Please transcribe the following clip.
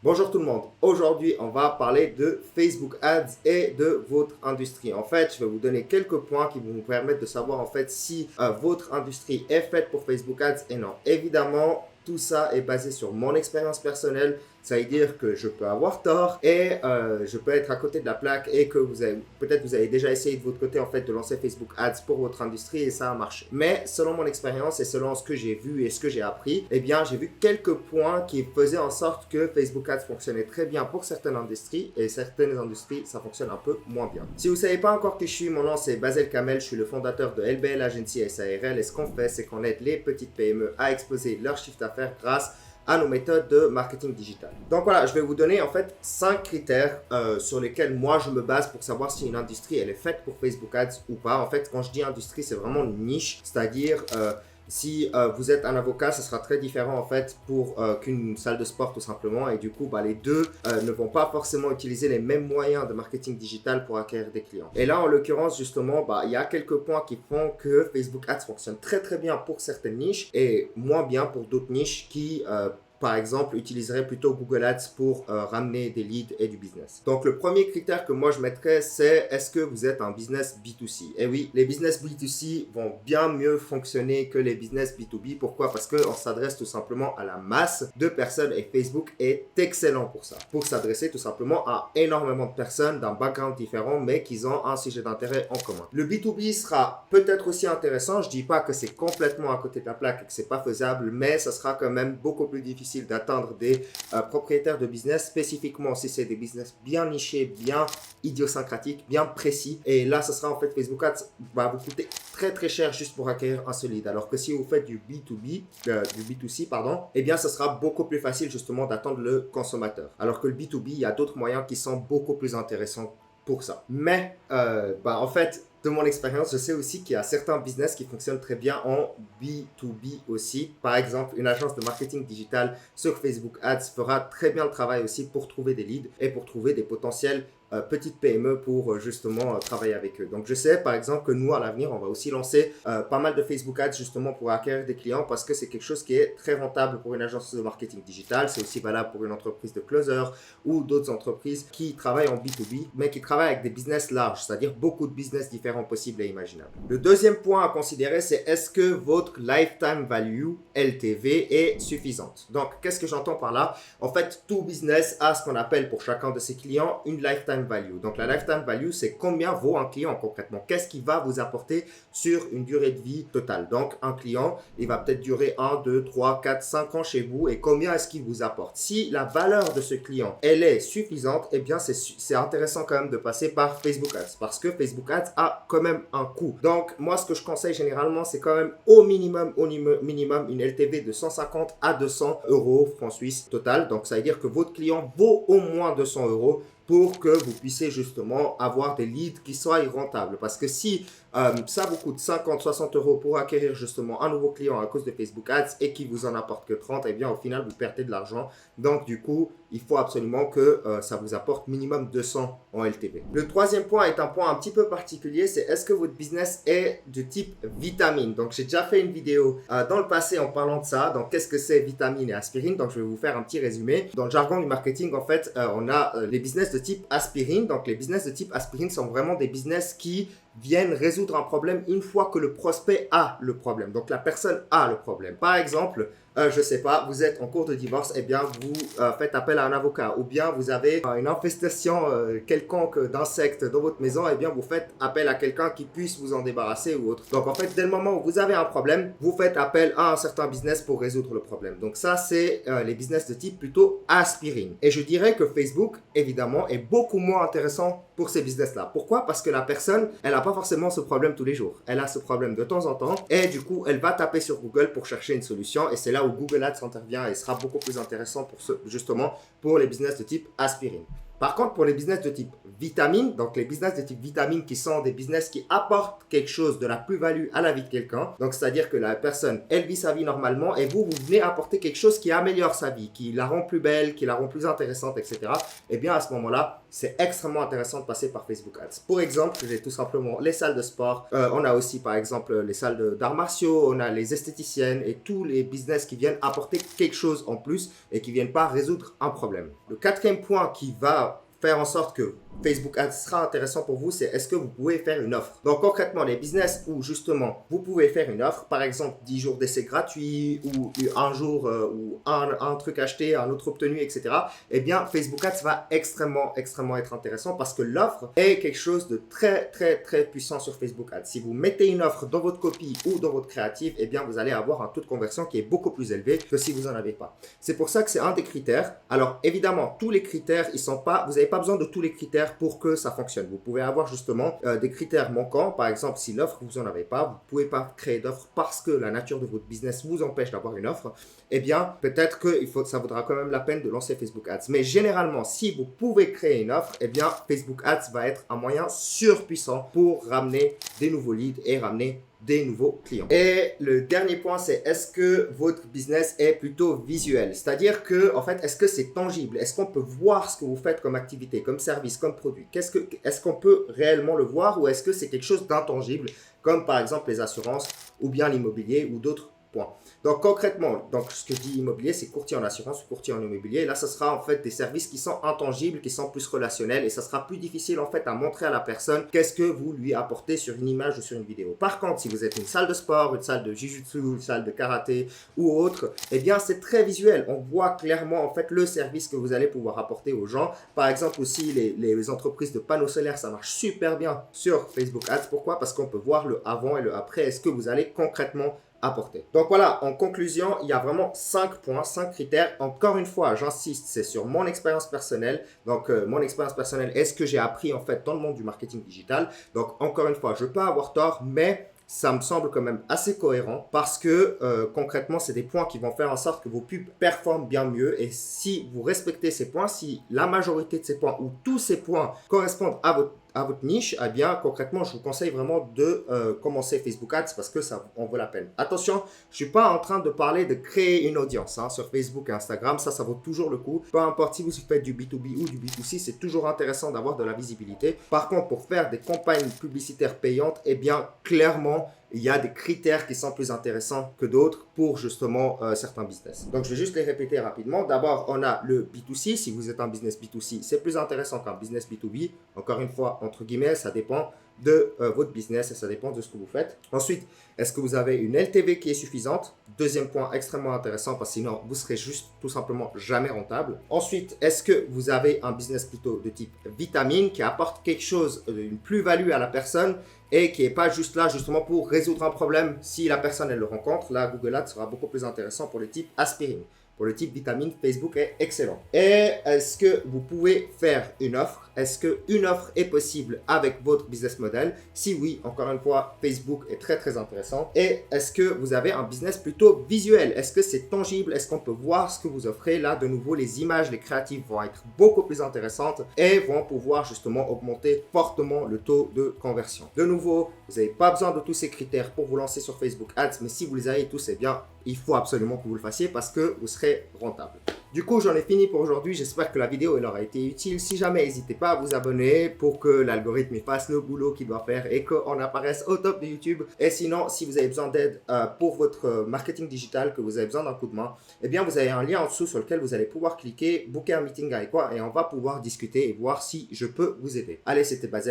Bonjour tout le monde, aujourd'hui on va parler de Facebook Ads et de votre industrie. En fait, je vais vous donner quelques points qui vont vous permettre de savoir en fait si votre industrie est faite pour Facebook Ads et non. Évidemment, tout ça est basé sur mon expérience personnelle. Ça veut dire que je peux avoir tort et je peux être à côté de la plaque et que peut-être vous avez déjà essayé de votre côté en fait de lancer Facebook Ads pour votre industrie et ça a marché. Mais selon mon expérience et selon ce que j'ai vu et ce que j'ai appris, eh bien j'ai vu quelques points qui faisaient en sorte que Facebook Ads fonctionnait très bien pour certaines industries et certaines industries ça fonctionne un peu moins bien. Si vous ne savez pas encore qui je suis, mon nom c'est Basel Kamel, je suis le fondateur de LBL Agency SARL et ce qu'on fait c'est qu'on aide les petites PME à exploser leur chiffre d'affaires grâce à nos méthodes de marketing digital. Donc voilà, je vais vous donner en fait 5 critères sur lesquels moi je me base pour savoir si une industrie elle est faite pour Facebook Ads ou pas. En fait, quand je dis industrie, c'est vraiment une niche, c'est-à-dire si vous êtes un avocat, ce sera très différent en fait pour qu'une salle de sport tout simplement et du coup les deux ne vont pas forcément utiliser les mêmes moyens de marketing digital pour acquérir des clients. Et là en l'occurrence justement, il y a quelques points qui font que Facebook Ads fonctionne très très bien pour certaines niches et moins bien pour d'autres niches qui par exemple, utiliserait plutôt Google Ads pour ramener des leads et du business. Donc, le premier critère que moi je mettrais, c'est est-ce que vous êtes un business B2C? Et oui, les business B2C vont bien mieux fonctionner que les business B2B. Pourquoi? Parce qu'on s'adresse tout simplement à la masse de personnes et Facebook est excellent pour ça. Pour s'adresser tout simplement à énormément de personnes d'un background différent, mais qui ont un sujet d'intérêt en commun. Le B2B sera peut-être aussi intéressant. Je dis pas que c'est complètement à côté de la plaque et que c'est pas faisable, mais ça sera quand même beaucoup plus difficile d'atteindre des propriétaires de business, spécifiquement si c'est des business bien nichés, bien idiosyncratiques, bien précis. Et là, ce sera en fait Facebook Ads va vous coûter très très cher juste pour acquérir un seul lead. Alors que si vous faites du B2B, du B2C, pardon, eh bien, ce sera beaucoup plus facile justement d'attendre le consommateur. Alors que le B2B, il y a d'autres moyens qui sont beaucoup plus intéressants pour ça. Mais en fait, de mon expérience, je sais aussi qu'il y a certains business qui fonctionnent très bien en B2B aussi. Par exemple, une agence de marketing digital sur Facebook Ads fera très bien le travail aussi pour trouver des leads et pour trouver des potentiels petites PME pour justement travailler avec eux. Donc je sais par exemple que nous à l'avenir on va aussi lancer pas mal de Facebook Ads justement pour acquérir des clients parce que c'est quelque chose qui est très rentable pour une agence de marketing digital. C'est aussi valable pour une entreprise de closer ou d'autres entreprises qui travaillent en B2B mais qui travaillent avec des business larges, c'est-à-dire beaucoup de business différents possibles et imaginables. Le deuxième point à considérer c'est est-ce que votre lifetime value LTV est suffisante. Donc qu'est-ce que j'entends par là? En fait tout business a ce qu'on appelle pour chacun de ses clients une lifetime value. Donc la lifetime value, c'est combien vaut un client concrètement. Qu'est-ce qu'il va vous apporter sur une durée de vie totale. Donc un client, il va peut-être durer 1, 2, 3, 4, 5 ans chez vous et combien est-ce qu'il vous apporte. Si la valeur de ce client, elle est suffisante, eh bien c'est intéressant quand même de passer par Facebook Ads parce que Facebook Ads a quand même un coût. Donc moi, ce que je conseille généralement, c'est quand même au minimum une LTV de 150 à 200 euros francs suisses total. Donc ça veut dire que votre client vaut au moins 200 euros pour que vous puissiez justement avoir des leads qui soient rentables. Parce que si ça vous coûte 50, 60 euros pour acquérir justement un nouveau client à cause de Facebook Ads et qui vous en apporte que 30, eh bien au final vous perdez de l'argent. Donc du coup, il faut absolument que ça vous apporte minimum 200 en LTV. Le troisième point est un point un petit peu particulier, c'est est-ce que votre business est de type vitamine. Donc j'ai déjà fait une vidéo dans le passé en parlant de ça. Donc qu'est-ce que c'est vitamine et aspirine? Donc je vais vous faire un petit résumé. Dans le jargon du marketing, en fait, on a les business de type aspirine. Donc les business de type aspirine sont vraiment des business qui viennent résoudre un problème une fois que le prospect a le problème. Donc la personne a le problème. Par exemple, je sais pas, vous êtes en cours de divorce, eh bien vous faites appel à un avocat ou bien vous avez une infestation quelconque d'insectes dans votre maison, eh bien vous faites appel à quelqu'un qui puisse vous en débarrasser ou autre. Donc en fait, dès le moment où vous avez un problème, vous faites appel à un certain business pour résoudre le problème. Donc ça, c'est les business de type plutôt aspirine. Et je dirais que Facebook, évidemment, est beaucoup moins intéressant pour ces business-là. Pourquoi? Parce que la personne, elle n'a pas forcément ce problème tous les jours. Elle a ce problème de temps en temps et du coup, elle va taper sur Google pour chercher une solution et c'est là où Google Ads intervient et sera beaucoup plus intéressant pour justement pour les business de type aspirine. Par contre, pour les business de type vitamine, donc les business de type vitamine qui sont des business qui apportent quelque chose de la plus-value à la vie de quelqu'un, donc c'est-à-dire que la personne, elle vit sa vie normalement et vous venez apporter quelque chose qui améliore sa vie, qui la rend plus belle, qui la rend plus intéressante, etc. Eh bien, à ce moment-là, c'est extrêmement intéressant de passer par Facebook Ads. Pour exemple, j'ai tout simplement les salles de sport, on a aussi par exemple les salles d'arts martiaux, on a les esthéticiennes et tous les business qui viennent apporter quelque chose en plus et qui ne viennent pas résoudre un problème. Le quatrième point qui va faire en sorte que Facebook Ads sera intéressant pour vous, c'est est-ce que vous pouvez faire une offre. Donc concrètement, les business où justement vous pouvez faire une offre, par exemple 10 jours d'essai gratuit ou un jour ou un truc acheté, un autre obtenu, etc. Eh bien, Facebook Ads va extrêmement être intéressant parce que l'offre est quelque chose de très puissant sur Facebook Ads. Si vous mettez une offre dans votre copie ou dans votre créative, eh bien vous allez avoir un taux de conversion qui est beaucoup plus élevé que si vous n'en avez pas. C'est pour ça que c'est un des critères. Alors évidemment, tous les critères, ils sont pas, vous n'avez pas besoin de tous les critères pour que ça fonctionne. Vous pouvez avoir justement des critères manquants. Par exemple, si l'offre, vous n'en avez pas, vous ne pouvez pas créer d'offre parce que la nature de votre business vous empêche d'avoir une offre. Eh bien, peut-être que ça vaudra quand même la peine de lancer Facebook Ads. Mais généralement, si vous pouvez créer une offre, eh bien, Facebook Ads va être un moyen surpuissant pour ramener des nouveaux leads et ramener des nouveaux clients. Et le dernier point, c'est est-ce que votre business est plutôt visuel? C'est-à-dire que, en fait, est-ce que c'est tangible? Est-ce qu'on peut voir ce que vous faites comme activité, comme service, comme produit? Est-ce qu'on peut réellement le voir ou est-ce que c'est quelque chose d'intangible, comme par exemple les assurances ou bien l'immobilier ou d'autres points? Donc concrètement, ce que je dis immobilier, c'est courtier en assurance ou courtier en immobilier. Là, ce sera en fait des services qui sont intangibles, qui sont plus relationnels et ça sera plus difficile en fait à montrer à la personne qu'est-ce que vous lui apportez sur une image ou sur une vidéo. Par contre, si vous êtes une salle de sport, une salle de jiu-jitsu, une salle de karaté ou autre, eh bien c'est très visuel. On voit clairement en fait le service que vous allez pouvoir apporter aux gens. Par exemple aussi les entreprises de panneaux solaires, ça marche super bien sur Facebook Ads. Pourquoi? Parce qu'on peut voir le avant et le après. Est-ce que vous allez concrètement apporter. Donc voilà, en conclusion, il y a vraiment 5 points, 5 critères. Encore une fois, j'insiste, c'est sur mon expérience personnelle. Donc mon expérience personnelle est ce que j'ai appris en fait dans le monde du marketing digital. Donc encore une fois, je peux avoir tort, mais ça me semble quand même assez cohérent parce que concrètement, c'est des points qui vont faire en sorte que vos pubs performent bien mieux. Et si vous respectez ces points, si la majorité de ces points ou tous ces points correspondent à votre niche, eh bien concrètement, je vous conseille vraiment de commencer Facebook Ads parce que ça en vaut la peine. Attention, je ne suis pas en train de parler de créer une audience sur Facebook et Instagram. Ça vaut toujours le coup. Peu importe si vous faites du B2B ou du B2C, c'est toujours intéressant d'avoir de la visibilité. Par contre, pour faire des campagnes publicitaires payantes, eh bien clairement, il y a des critères qui sont plus intéressants que d'autres pour justement certains business. Donc, je vais juste les répéter rapidement. D'abord, on a le B2C. Si vous êtes un business B2C, c'est plus intéressant qu'un business B2B. Encore une fois, entre guillemets, ça dépend de votre business et ça dépend de ce que vous faites. Ensuite, est-ce que vous avez une LTV qui est suffisante? Deuxième point extrêmement intéressant parce que sinon, vous serez juste tout simplement jamais rentable. Ensuite, est-ce que vous avez un business plutôt de type vitamine qui apporte quelque chose, une plus-value à la personne et qui n'est pas juste là justement pour résoudre un problème si la personne elle le rencontre? Là, Google Ads sera beaucoup plus intéressant pour le type aspirine. Pour le type vitamine, Facebook est excellent. Et est-ce que vous pouvez faire une offre? Est-ce qu'une offre est possible avec votre business model? Si oui, encore une fois, Facebook est très intéressant. Et est-ce que vous avez un business plutôt visuel? Est-ce que c'est tangible? Est-ce qu'on peut voir ce que vous offrez? Là, de nouveau, les images, les créatives vont être beaucoup plus intéressantes et vont pouvoir justement augmenter fortement le taux de conversion. De nouveau, vous n'avez pas besoin de tous ces critères pour vous lancer sur Facebook Ads, mais si vous les avez tous, eh bien, il faut absolument que vous le fassiez parce que vous serez rentable. Du coup, j'en ai fini pour aujourd'hui. J'espère que la vidéo elle aura été utile. Si jamais, n'hésitez pas à vous abonner pour que l'algorithme fasse le boulot qu'il doit faire et qu'on apparaisse au top de YouTube. Et sinon, si vous avez besoin d'aide pour votre marketing digital, que vous avez besoin d'un coup de main, eh bien, vous avez un lien en dessous sur lequel vous allez pouvoir cliquer, booker un meeting avec moi et on va pouvoir discuter et voir si je peux vous aider. Allez, c'était Basel.